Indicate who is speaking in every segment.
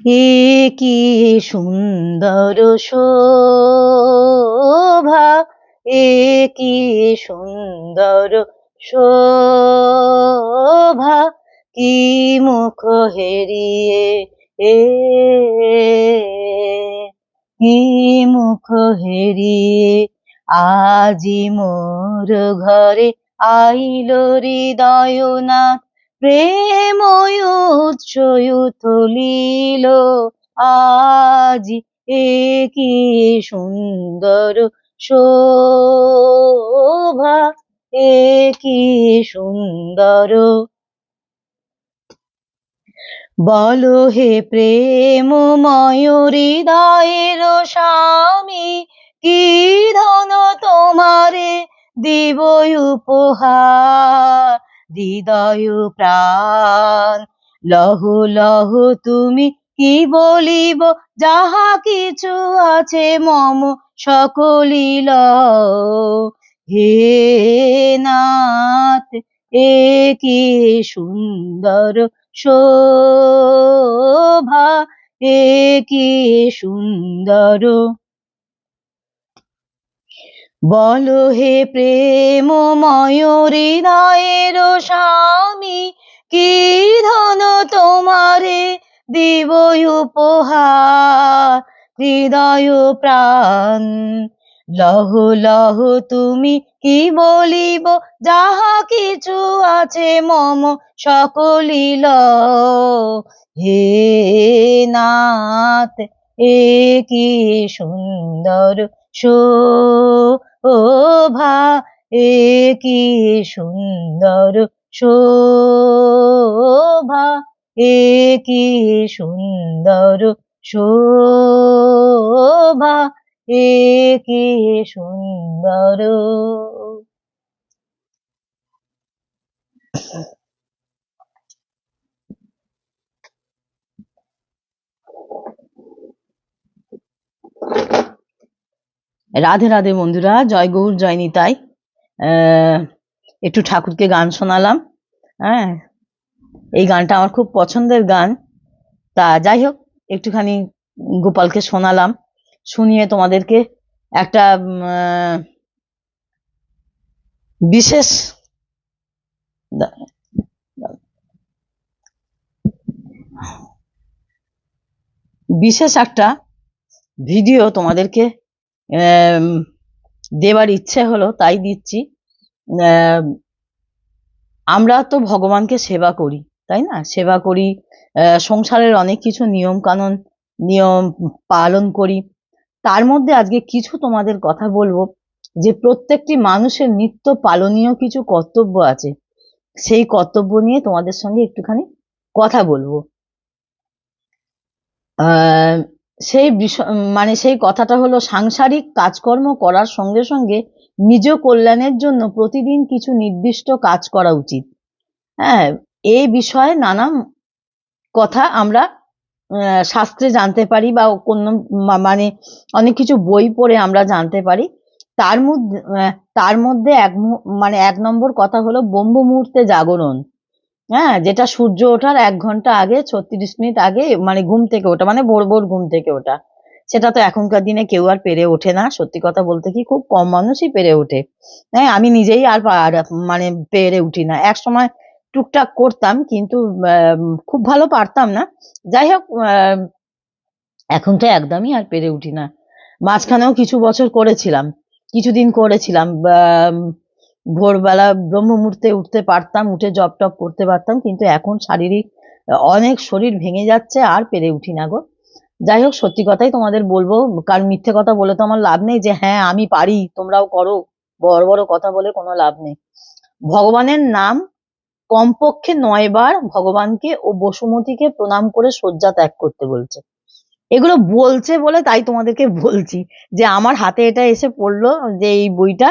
Speaker 1: এ কি সুন্দর শোভা, এ কি সুন্দর শোভা, কি মুখ হেরিয়ে এ কি মুখ হেরিয়ে আজি মোর ঘরে আইল হৃদয়নাথ, প্রেম উৎসয় তুলিল আজি। এ কি সুন্দর শোভা, এ কি সুন্দর। বলো হে প্রেমময় হৃদয়ের স্বামী, কি ধন তোমারে দিব উপহার। হৃদয় প্রাণ লহ লহ তুমি, কি বলিব যাহা কিছু আছে মম সকলি লও। হে নাথ, এ কি সুন্দর শোভা, এ কি সুন্দর। বলো হে প্রেমময় হৃদয়ের স্বামী, কি ধন তোমারে দিব উপহার। হৃদয় প্রাণ লহ লহ তুমি, কি বলিব যাহা কিছু আছে মম সকলি লও। হে নাথ, এ কি সুন্দর শোভা, এ কি সুন্দর শোভা, এ কি সুন্দর শোভা, এ কি সুন্দর। রাধে রাধে বন্ধুরা, জয় গৌর জয় নিতাই। একটু ঠাকুরকে গান শোনালাম। হ্যাঁ, এই গানটা আমার খুব পছন্দের গান। তা যাই হোক, একটুখানি গোপালকে শোনালাম, শুনিয়ে তোমাদেরকে একটা বিশেষ একটা ভিডিও তোমাদেরকে দেবার ইচ্ছে হলো, তাই দিচ্ছি। আমরা তো ভগবানকে সেবা করি, তাই না? সেবা করি, সংসারের অনেক কিছু নিয়ম পালন করি। তার মধ্যে আজকে কিছু তোমাদের কথা বলবো, যে প্রত্যেকটি মানুষের নিত্য পালনীয় কিছু কর্তব্য আছে। সেই কর্তব্য নিয়ে তোমাদের সঙ্গে একটুখানি কথা বলবো। সেই বিষয় সেই কথাটা হলো, সাংসারিক কাজকর্ম করার সঙ্গে সঙ্গে নিজ কল্যাণের জন্য প্রতিদিন কিছু নির্দিষ্ট কাজ করা উচিত। হ্যাঁ, এই বিষয়ে নানা কথা আমরা শাস্ত্রে জানতে পারি, বা অনেক কিছু বই পড়ে আমরা জানতে পারি। তার মধ্যে এক নম্বর কথা হলো ব্রহ্ম মুহূর্তে জাগরণ। হ্যাঁ, যেটা সূর্য ওঠার 1 ঘন্টা আগে, 36 মিনিট আগে ঘুম থেকে ওঠা, ভোর ভোর ঘুম থেকে ওঠা। সেটা তো এখনকার দিনে কেউ আর পেরে ওঠে না, সত্যি কথা বলতে কি খুব কম মানুষই পেরে ওঠে। হ্যাঁ, আমি নিজেই আর পেরে উঠি না। এক সময় টুকটাক করতাম, কিন্তু খুব ভালো পারতাম না। যাই হোক, এখন তো একদমই আর পেরে উঠি না। মাঝখানেও কিছু বছর করেছিলাম, কিছুদিন করেছিলাম, ভোরবেলা ব্রহ্ম মুহূর্তে উঠতে পারতাম, উঠে জপ টপ করতে পারতাম, কিন্তু এখন শারীরিক অনেক শরীর ভেঙে যাচ্ছে, আর পেরে উঠি না গো। যাই হোক, সত্যি কথাই তোমাদের বলবো, কারণ মিথ্যে কথা বলে তো আমার লাভ নেই, যে হ্যাঁ আমি পারি তোমরাও করো, বড় বড় কথা বলে কোনো লাভ নেই। ভগবানের নাম কমপক্ষে 9 বার ভগবানকে ও বসুমতীকে প্রণাম করে শয্যা ত্যাগ করতে বলছে। এগুলো বলছে বলে তাই তোমাদেরকে বলছি, যে আমার হাতে এটা এসে পড়লো, যে এই বইটা,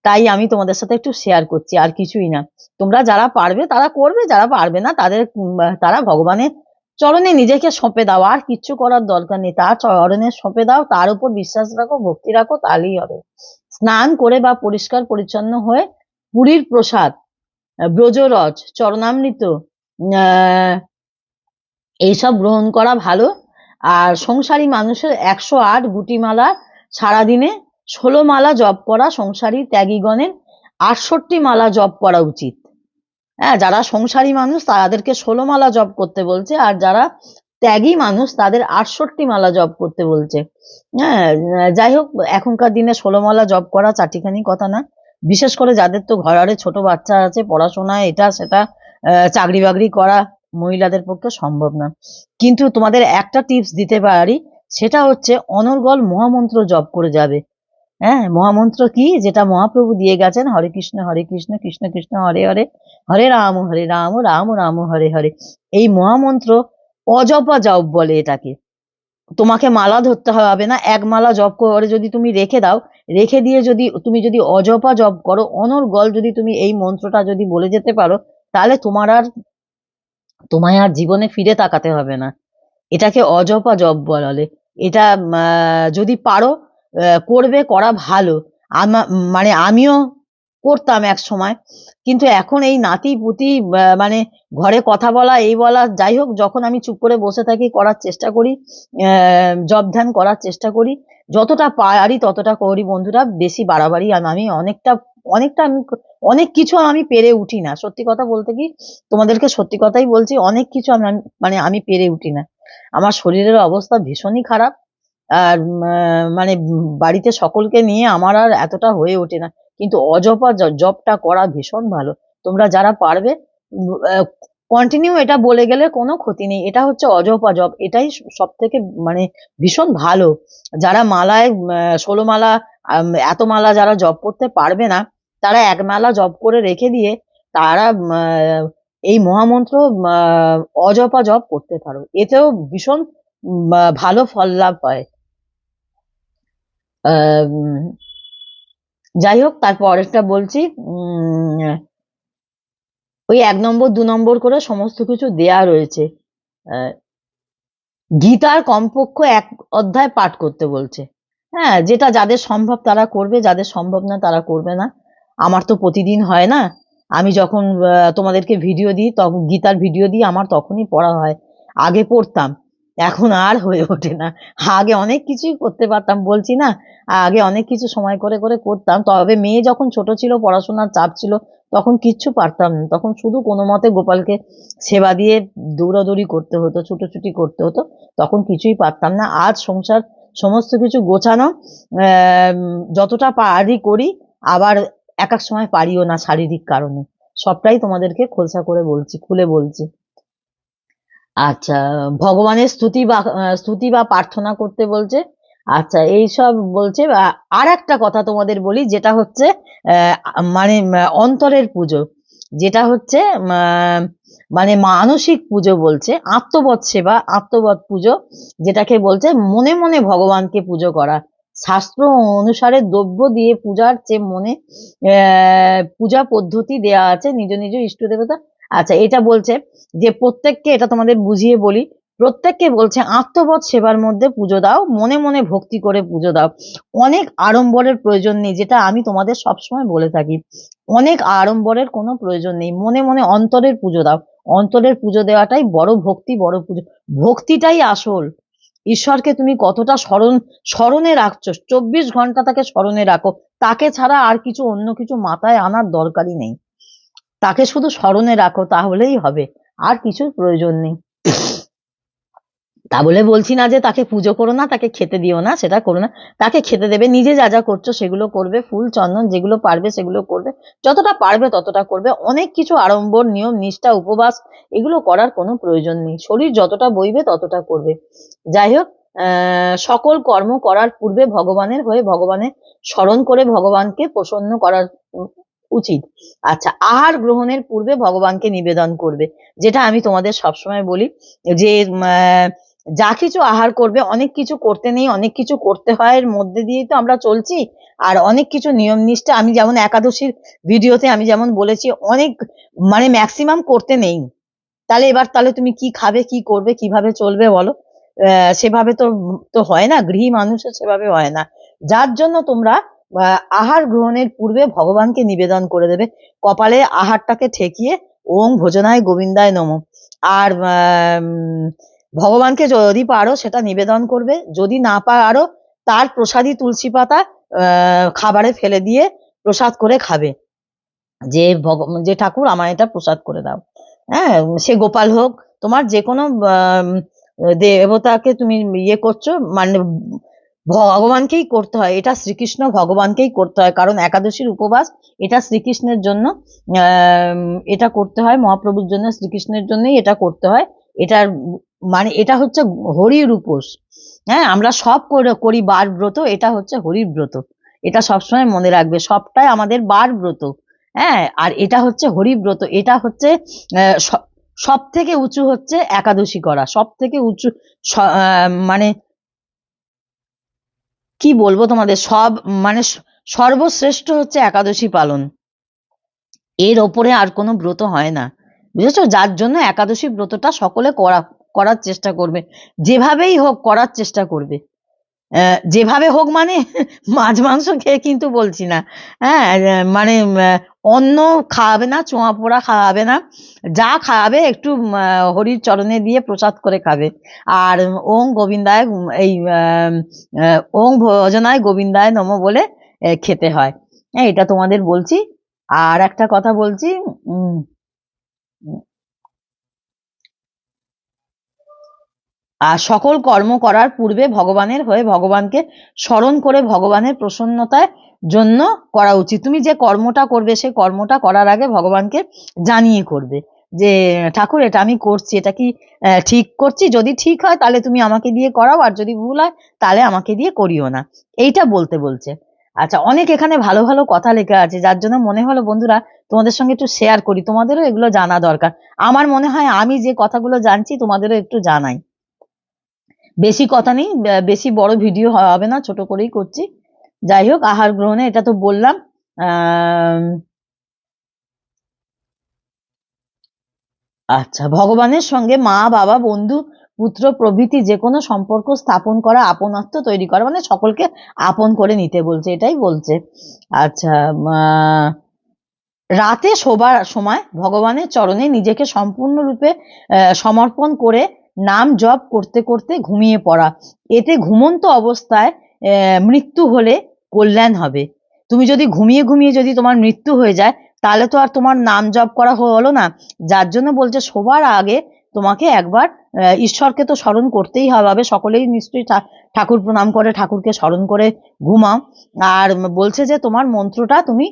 Speaker 1: তাই আমি তোমাদের সাথে একটু শেয়ার করছি, আর কিছুই না। তোমরা যারা পারবে তারা করবে, যারা পারবে না তারা ভগবানের চরণে নিজেকে সঁপে দাও, আর কিচ্ছু করার দরকার নেই। তার চরণে সঁপে দাও, তার উপর বিশ্বাস রাখো, ভক্তি রাখো, তাহলেই হবে। স্নান করে বা পরিষ্কার পরিচ্ছন্ন হয়ে পুরীর প্রসাদ, ব্রজরজ, চরণামৃত, এইসব গ্রহণ করা ভালো। আর সংসারী মানুষের 108 গুটিমালা সারাদিনে 16 মালা জপ করা সংসারী ত্যাগীগণের 68 মালা জপ করা উচিত। হ্যাঁ, যারা সংসারী মানুষ তাদেরকে 16 মালা জপ করতে বলছে, আর যারা ত্যাগী মানুষ তাদের 68 মালা জপ করতে বলছে। হ্যাঁ, যাই হোক, এখনকার দিনে 16 মালা জপ করা চাটিখানি কথা না। বিশেষ করে যাদের তো ঘরে ছোট বাচ্চা আছে, পড়াশোনা এটা সেটা, চাকরি বাকরি করা মহিলাদের পক্ষে সম্ভব না। কিন্তু তোমাদের একটা টিপস দিতে পারি, সেটা হচ্ছে অনর্গল মহামন্ত্র জপ করে যাবে। হ্যাঁ, মহামন্ত্র কি, যেটা মহাপ্রভু দিয়ে গেছেন, হরে কৃষ্ণ কৃষ্ণ কৃষ্ণ হরে হরে, হরে রাম রাম রাম হরে হরে। এই মহামন্ত্র অজপা জপ বলে এটাকে। তোমাকে মালা ধরতে হবে না, এক মালা জপ করে যদি তুমি রেখে দাও, রেখে দিয়ে যদি তুমি অজপা জপ করো, অনর্গল যদি তুমি এই মন্ত্রটা যদি বলে যেতে পারো, তাহলে তোমায় আর জীবনে ফিরে তাকাতে হবে না। এটাকে অজপা জপ বলে। এটা যদি পারো করবে, করা ভালো। মানে আমিও করতাম এক সময়, কিন্তু এখন এই নাতি পুতি মানে ঘরে কথা বলা এই বলা, যাই হোক, যখন আমি চুপ করে বসে থাকি করার চেষ্টা করি, জপ ধ্যান করার চেষ্টা করি, যতটা পারি ততটা করি বন্ধুরা। বেশি বাড়াবাড়ি আমি অনেকটা আমি অনেক কিছু আমি পেরে উঠি না, সত্যি কথা বলতে কি, তোমাদেরকে সত্যি কথাই বলছি, অনেক কিছু আমি পেরে উঠি না। আমার শরীরের অবস্থা ভীষণই খারাপ, আর মানে বাড়িতে সকলকে নিয়ে আমার আর এতটা হয়ে ওঠে না। কিন্তু অজপা জপটা করা ভীষণ ভালো। তোমরা যারা পারবে কন্টিনিউ এটা বলে গেলে কোনো ক্ষতি নেই। এটা হচ্ছে অজপা জপ, এটাই সব থেকে মানে ভীষণ ভালো। যারা মালায় 16 মালা এত মালা যারা জপ করতে পারবে না, তারা এক মালা জপ করে রেখে দিয়ে তারা এই মহামন্ত্র অজপা জপ করতে পারো, এতেও ভীষণ ভালো ফল লাভ হয়। যাই হোক, তারপর একটা বলছি, ওই 1 নম্বর 2 নম্বর করে সমস্ত কিছু দেয়া রয়েছে। গীতার কমপক্ষে 1 অধ্যায় পাঠ করতে বলছে। হ্যাঁ, যেটা যাদের সম্ভব তারা করবে, যাদের সম্ভব না তারা করবে না। আমার তো প্রতিদিন হয় না। আমি যখন তোমাদেরকে ভিডিও দিই, তখন গীতার ভিডিও দিই, আমার তখনই পড়া হয়। আগে পড়তাম, এখন আর হয়ে ওঠে না। আগে অনেক কিছুই করতে পারতাম, বলছি না, আগে অনেক কিছু সময় করে করে করতাম। তবে মেয়ে যখন ছোট ছিল, পড়াশোনার চাপ ছিল, তখন কিচ্ছু পারতাম না। তখন শুধু কোনো মতে গোপালকে সেবা দিয়ে দৌড়াদৌড়ি করতে হতো, ছুটোছুটি করতে হতো, তখন কিছুই পারতাম না। আজ সংসার সমস্ত কিছু গোছানো, যতটা পারি করি, আবার এক এক সময় পারিও না শারীরিক কারণে। সবটাই তোমাদেরকে খোলসা করে বলছি, খুলে বলছি। আচ্ছা, ভগবানের স্তুতি বা প্রার্থনা করতে বলছে। আচ্ছা, এইসব বলছে। আর একটা কথা তোমাদের বলি, যেটা হচ্ছে মানে অন্তরের পুজো, যেটা হচ্ছে মানে মানসিক পুজো বলছে, আত্মবৎ সেবা, আত্মবৎ পুজো, যেটাকে বলছে মনে মনে ভগবানকে পুজো করা। শাস্ত্র অনুসারে দ্রব্য দিয়ে পূজার চেয়ে মনে পূজা পদ্ধতি দেয়া আছে, নিজ নিজ ইষ্ট দেবতা। আচ্ছা, এটা বলছে যে প্রত্যেককে, এটা তোমাদের বুঝিয়ে বলি, প্রত্যেককে বলছে আত্মবৎ সেবার মধ্যে পুজো দাও, মনে মনে ভক্তি করে পুজো দাও। অনেক আড়ম্বরের প্রয়োজন নেই, যেটা আমি তোমাদের সবসময় বলে থাকি। অনেক আড়ম্বরের কোনো প্রয়োজন নেই, মনে মনে অন্তরের পুজো দাও। অন্তরের পুজো দেওয়াটাই বড় ভক্তি, বড় পুজো। ভক্তিটাই আসল। ঈশ্বরকে তুমি কতটা স্মরণে রাখছো, 24 ঘন্টা তাকে স্মরণে রাখো। তাকে ছাড়া আর কিছু, অন্য কিছু মাথায় আনার দরকারই নেই। তাকে শুধু স্মরণে রাখো, তাহলেই হবে, আর কিছুর প্রয়োজন নেই। তা বলে বলছি না যে তাকে পুজো করো না, তাকে খেতে দিও না, সেটা করো না। তাকে খেতে দেবে, নিজে যা যা করছো সেগুলো করবে, ফুল চন্দন যেগুলো পারবে সেগুলো করবে, যতটা পারবে ততটা করবে। অনেক কিছু আড়ম্বর, নিয়ম নিষ্ঠা, উপবাস, এগুলো করার কোনো প্রয়োজন নেই। শরীর যতটা বইবে ততটা করবে। যাই হোক, সকল কর্ম করার পূর্বে ভগবানের হয়ে ভগবানের স্মরণ করে ভগবানকে প্রসন্ন করার উচিত। আচ্ছা, আহার গ্রহণের পূর্বে ভগবানকে নিবেদন করবে, যেটা আমি তোমাদের সবসময় বলি, যে যা কিছু আহার করবে, অনেক কিছু করতে নেই, অনেক কিছু করতে হয়, এর মধ্যে দিয়েই তো আমরা চলছি। আর অনেক কিছু নিয়ম নিষ্ঠা, আমি যেমন একাদশীর ভিডিওতে আমি যেমন বলেছি, অনেক মানে ম্যাক্সিমাম করতে নেই। তাহলে তুমি কি খাবে, কি করবে, কিভাবে চলবে বলো? সেভাবে তো হয় না, গৃহী মানুষের সেভাবে হয় না। যার জন্য তোমরা আহার গ্রহণের পূর্বে ভগবানকে নিবেদন করে দেবে, কপালে আহারটাকে ঠেকিয়ে ওং ভোজনায় গোবিন্দায় নমঃ। আর ভগবানকে যদি পারো সেটা নিবেদন করবে, যদি না পারো তার প্রসাদী তুলসী পাতা খাবারে ফেলে দিয়ে প্রসাদ করে খাবে, যে ঠাকুর আমার এটা প্রসাদ করে দাও। হ্যাঁ, সে গোপাল হোক, তোমার যে কোনো দেবতাকে তুমি ইয়ে করছো, মানে ভগবানকেই করতে হয়, এটা শ্রীকৃষ্ণ ভগবানকেই করতে হয়, কারণ একাদশীর উপবাস এটা শ্রীকৃষ্ণের জন্য, এটা করতে হয় মহাপ্রভুর জন্য, শ্রীকৃষ্ণের জন্যই এটা করতে হয়। এটার মানে এটা হচ্ছে হরির উপোস। হ্যাঁ, আমরা সব করি বার ব্রত, এটা হচ্ছে হরির ব্রত, এটা সবসময় মনে রাখবে, সবটাই আমাদের বার ব্রত। হ্যাঁ, আর এটা হচ্ছে হরিব্রত, এটা হচ্ছে সব থেকে উঁচু হচ্ছে একাদশী করা, সব থেকে উঁচু, মানে কি বলবো তোমাদের, মানে সর্বশ্রেষ্ঠ হচ্ছে একাদশী পালন, এর ওপরে আর কোনো ব্রত হয় না, বুঝেছো? যার জন্য একাদশী ব্রতটা সকলে করার চেষ্টা করবে, যেভাবেই হোক করার চেষ্টা করবে, যেভাবে হোক মানে মাছ মাংস খেয়ে কিন্তু বলছি না, হ্যাঁ, মানে অন্ন খাওয়াবে না, ছোঁয়া পোড়া খাওয়াবে না, যা খাওয়াবে একটু হরির চরণে দিয়ে প্রসাদ করে খাবে, আর ওং গোবিন্দায়, এই ওং ভজনায় গোবিন্দায় নম বলে খেতে হয়। হ্যাঁ, এটা তোমাদের বলছি। আর একটা কথা বলছি, আর সকল কর্ম করার পূর্বে ভগবানের হয়ে ভগবানকে স্মরণ করে ভগবানের প্রসন্নতার জন্য করা উচিত। তুমি যে কর্মটা করবে সেই কর্মটা করার আগে ভগবানকে জানিয়ে করবে যে ঠাকুর এটা আমি করছি, এটা কি ঠিক করছি? যদি ঠিক হয় তাহলে তুমি আমাকে দিয়ে করাও, আর যদি ভুল হয় তাহলে আমাকে দিয়ে করিও না, এইটা বলতে বলছে। আচ্ছা, অনেক এখানে ভালো ভালো কথা লেখা আছে, যার জন্য মনে হলো বন্ধুরা তোমাদের সঙ্গে একটু শেয়ার করি, তোমাদেরও এগুলো জানা দরকার। আমার মনে হয় আমি যে কথাগুলো জানছি তোমাদেরও একটু জানাই। বেশি কথা নেই, বেশি বড় ভিডিও হবে না, ছোট করেই করছি। যাই হোক, আহার গ্রহণে এটা তো বললাম। আচ্ছা, ভগবানের সঙ্গে মা বাবা বন্ধু পুত্র প্রভৃতি যে কোনো সম্পর্ক স্থাপন করা, আপনত্ব তৈরি করা, মানে সকলকে আপন করে নিতে বলছে, এটাই বলছে। আচ্ছা, রাতে শোবার সময় ভগবানের চরণে নিজেকে সম্পূর্ণরূপে সমর্পণ করে নাম জপ করতে করতে ঘুমিয়ে পড়া, এতে ঘুমন্ত অবস্থায় মৃত্যু হলে কল্যাণ হবে। তুমি যদি ঘুমিয়ে ঘুমিয়ে যদি তোমার মৃত্যু হয়ে যায় তাহলে তো আর তোমার নাম জপ করা হলো না, যার জন্য বলছে শোবার আগে তোমাকে একবার ঈশ্বরকে তো স্মরণ করতেই হবে, সকলেই নিশ্চয়ই ঠাকুর প্রণাম করে ঠাকুরকে স্মরণ করে ঘুমাও। আর বলছে যে তোমার মন্ত্রটা তুমি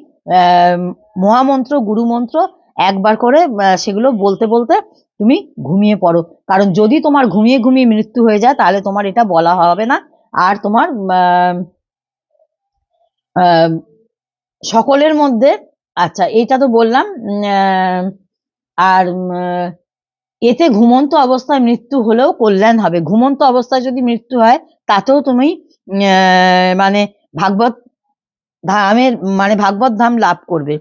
Speaker 1: মহামন্ত্র গুরু মন্ত্র একবার করে সেগুলো বলতে বলতে তুমি ঘুমিয়ে পড়ো, কারণ যদি তোমার ঘুমিয়ে ঘুমিয়ে মৃত্যু হয়ে যায় তাহলে তোমার এটা বলা হবে না, আর তোমার সকলের মধ্যে। আচ্ছা, এইটা তো বললাম। আর এতে ঘুমন্ত অবস্থায় মৃত্যু হলেও কল্যাণ হবে, ঘুমন্ত অবস্থায় যদি মৃত্যু হয় তাতেও তুমি মানে ভাগবত ধামের, মানে ভাগবত ধাম লাভ করবে,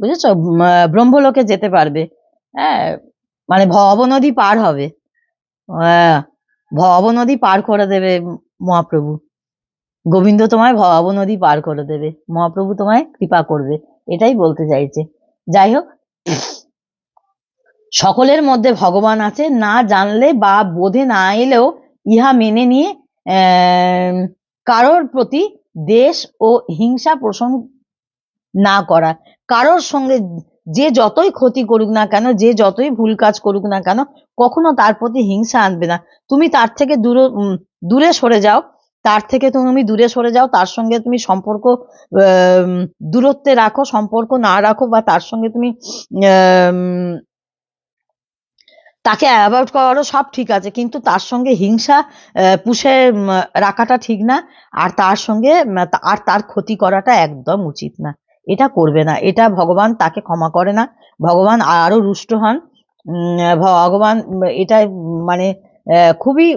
Speaker 1: বুঝেছো? ব্রহ্মলোকে যেতে পারবে। হ্যাঁ, মানে ভব নদী পার হবে, ভব নদী পার করে দেবে মহাপ্রভু, গোবিন্দ তোমায় ভব নদী পার করে দেবে, মহাপ্রভু তোমায় কৃপা করবে, এটাই বলতে চাইছে। যাই হোক, সকলের মধ্যে ভগবান আছে না জানলে বা বোধে না এলেও ইহা মেনে নিয়ে কারোর প্রতি দ্বেষ ও হিংসা পোষণ না করা, কারোর সঙ্গে যে যতই ক্ষতি করুক না কেন, যে যতই ভুল কাজ করুক না কেন, কখনো তার প্রতি হিংসা আনবে না, তুমি তার থেকে দূরে সরে যাও, তার থেকে তুমি দূরে সরে যাও, তার সঙ্গে তুমি সম্পর্ক দূরত্বে রাখো, সম্পর্ক না রাখো, বা তার সঙ্গে তুমি তাকে অ্যাভয়েড করারও সব ঠিক আছে, কিন্তু তার সঙ্গে হিংসা পুষে রাখাটা ঠিক না, আর তার সঙ্গে আর তার ক্ষতি করাটা একদম উচিত না, এটা করবে না, এটা ভগবান তাকে ক্ষমা করে না, ভগবান আরো রুষ্ট হন, ভগবান এটা মানে খুবই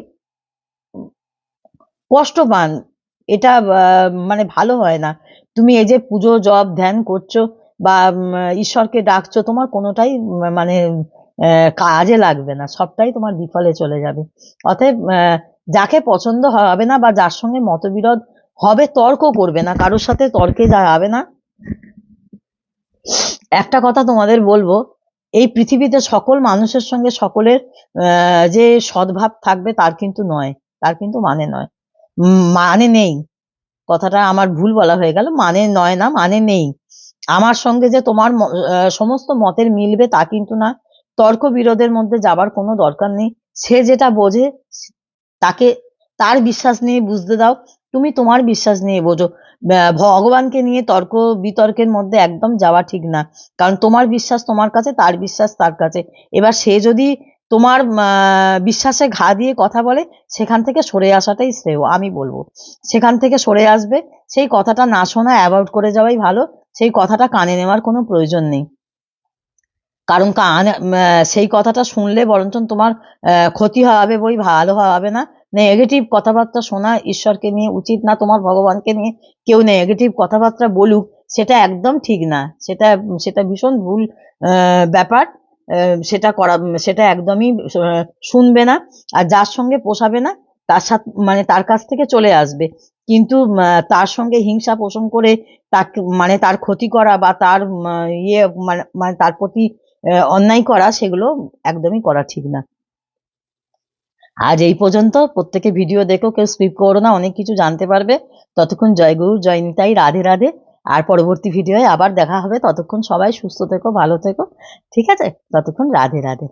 Speaker 1: কষ্ট পান, এটা মানে ভালো হয় না। তুমি এই যে পুজো জপ ধ্যান করছো বা ঈশ্বরকে ডাকছো, তোমার কোনোটাই মানে কাজে লাগবে না, সবটাই তোমার বিফলে চলে যাবে। অতএব যাকে পছন্দ হবে না বা যার সঙ্গে মতবিরোধ হবে, তর্ক করবে না, কারোর সাথে তর্কে যাবে না। একটা কথা তোমাদের বলবো, এই পৃথিবীতে সকল মানুষের সঙ্গে সকলের যে সদ্ভাব থাকবে তার কিন্তু নয়, তার কিন্তু মানে নয়, মানে নেই। কথাটা আমার ভুল বলা হয়ে গেল, মানে নয় না, মানে নেই। আমার সঙ্গে যে তোমার সমস্ত মতের মিলবে তা কিন্তু না। তর্ক বিরোধের মধ্যে যাবার কোনো দরকার নেই। সে যেটা বোঝে তাকে তার বিশ্বাস নিয়ে বুঝতে দাও, তুমি তোমার বিশ্বাস নিয়ে বোঝো। ভগবানকে নিয়ে তর্ক বিতর্কের মধ্যে একদম যাওয়া ঠিক না, কারণ তোমার বিশ্বাস তোমার কাছে, তার বিশ্বাস তার কাছে। এবার সে যদি তোমার বিশ্বাসে ঘা দিয়ে কথা বলে, সেখান থেকে সরে আসাটাই শ্রেয়, আমি বলবো। সেখান থেকে সরে আসবে, সেই কথাটা না শোনা, অ্যাভয়েড করে যাওয়াই ভালো। সেই কথাটা কানে নেওয়ার কোনো প্রয়োজন নেই, কারণ সেই কথাটা শুনলে বরঞ্চ তোমার ক্ষতি হবে, বই ভালো হবে না। নেগেটিভ কথাবার্তা শোনা ঈশ্বরকে নিয়ে উচিত না, তোমার ভগবানকে নিয়ে কেউ নেগেটিভ কথাবার্তা বলুক, সেটা একদম ঠিক না। সেটা সেটা ভীষণ ভুল ব্যাপার। সেটা একদমই শুনবে না। আর যার সঙ্গে পোষাবে না তার সাথে তার কাছ থেকে চলে আসবে। কিন্তু তার সঙ্গে হিংসা পোষণ করে তাকে তার ক্ষতি করা বা তার ইয়ে তার প্রতি অন্যায় করা, সেগুলো একদমই করা ঠিক না। আজ এই পর্যন্ত। প্রত্যেকে ভিডিও দেখো, কেউ স্কিপ করো না, অনেক কিছু জানতে পারবে। ততক্ষণ জয় গুরু, জয় নিতাই, রাধে রাধে। আর পরবর্তী ভিডিওয়ে আবার দেখা হবে। ততক্ষণ সবাই সুস্থ থেকো, ভালো থেকো, ঠিক আছে? ততক্ষণ রাধে রাধে।